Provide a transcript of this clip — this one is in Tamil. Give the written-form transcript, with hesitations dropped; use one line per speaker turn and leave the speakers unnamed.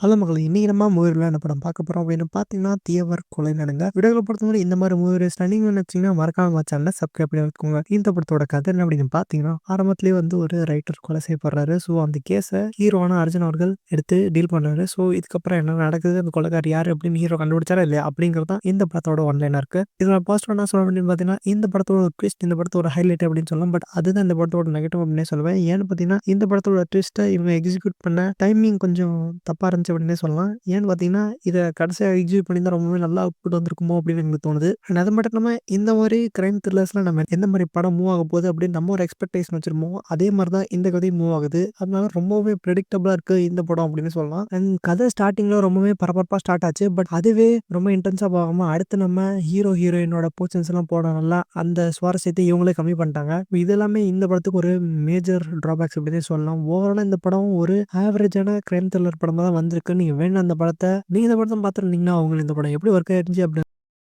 ஹலோ மகளே! இன்னைக்கு நம்ம மூவில என்ன படம் பார்க்க போறோம் அப்படின்னு பார்த்தீங்கன்னா, தீயவர் கொலை நடங்க. வீடியோக்கள பொறுத்தவரை இந்த மாரி மூவி ரிவ்யூஸ் நீங்க நினைச்சீங்கன்னா மறக்காம நம்ம சேனல சப்ஸ்கிரைப் பண்ணி வச்சுக்கோங்க. இந்த படத்தோட கதை என்ன அப்படின்னு பார்த்தீங்கன்னா, ஆரம்பத்திலேயே ஒரு ரைட்டர் கொலை செய்யப்படுறாரு. ஸோ அந்த கேஸ ஹீரோவான அர்ஜுன் அவர்கள் எடுத்து டீல் பண்றாரு. ஸோ இதுக்கப்புறம் என்ன நடக்குது? அந்த கொலைகாரர் யாரு அப்படின்னு ஹீரோ கண்டுபிடிச்சாரா இல்லையா? அப்படிங்கிறது தான் இந்த படத்தோட ஒன்லைனா இருக்கு. இதுல பாசிட்டிவ் என்ன சொல்லணும் அப்படின்னு பார்த்தீங்கன்னா, இந்த படத்தோட ஒரு ட்விஸ்ட் இந்த படத்தோட ஹைலைட் அப்படின்னு சொல்லலாம். பட் அதுதான் இந்த படத்தோட நெகட்டிவ் அப்படின்னே சொல்லுவேன். ஏன்னு பார்த்தீங்கன்னா, இந்த படத்தோட ட்விஸ்ட்ட இவங்க எக்ஸிக்யூட் பண்ண டைமிங் கொஞ்சம் தப்பா இருந்துச்சு அப்படின்னே சொல்லலாம். ஏன்னு பார்த்தீங்கன்னா, இத கடைசியா எக்ஸிக்யூட் பண்ணியிருந்தா ரொம்பவே நல்லா அவுட்புட் வந்திருக்குமோ அப்படின்னு எனக்கு தோணுது. அண்ட் அது மட்டும் இல்லாம இந்த மாரி கிரைம் த்ரில்லர்ஸ்லாம் நம்ம எந்த மாரி படம் மூவ் ஆகப்போகுது அப்படின்னு நம்ம ஒரு எக்ஸ்பெக்டேஷன் வச்சிருப்போமோ, அதே மாரி தான் இந்த கதையும் மூவ் ஆகுது. அதனால ரொம்பவே பிரெடிக்டபிளா இருக்கு இந்த படம் அப்படின்னு சொல்லலாம். அண்ட் கதை ஸ்டார்ட்டிங்ல ரொம்பவே பரபரப்பா ஸ்டார்ட் ஆச்சு. பட் அதுவே ரொம்ப இன்டென்ஸா போகாம அடுத்து நம்ம ஹீரோ, ஹீரோயினோட போர்ஷன்ஸ்லாம் போட நல்லா அந்த சுவாரஸ்யத்தை இவங்களே கம்மி பண்ணிட்டாங்க. இது எல்லாமே இந்த படத்துக்கு ஒரு மேஜர் டிராபேக்ஸ் அப்படின்னே சொல்லலாம். ஓவராலா இந்த படம் ஒரு ஆவரேஜான கிரைம் த்ரில்லர் படமா தான் வந்திருக்கு. நீங்க வேணும்னா அந்த படத்த நீங்க இந்த படத்த பார்த்துருந்தீங்கன்னா, உங்களுக்கு இந்த படம் எப்படி ஒர்க் ஆயிருந்துச்சு அப்படி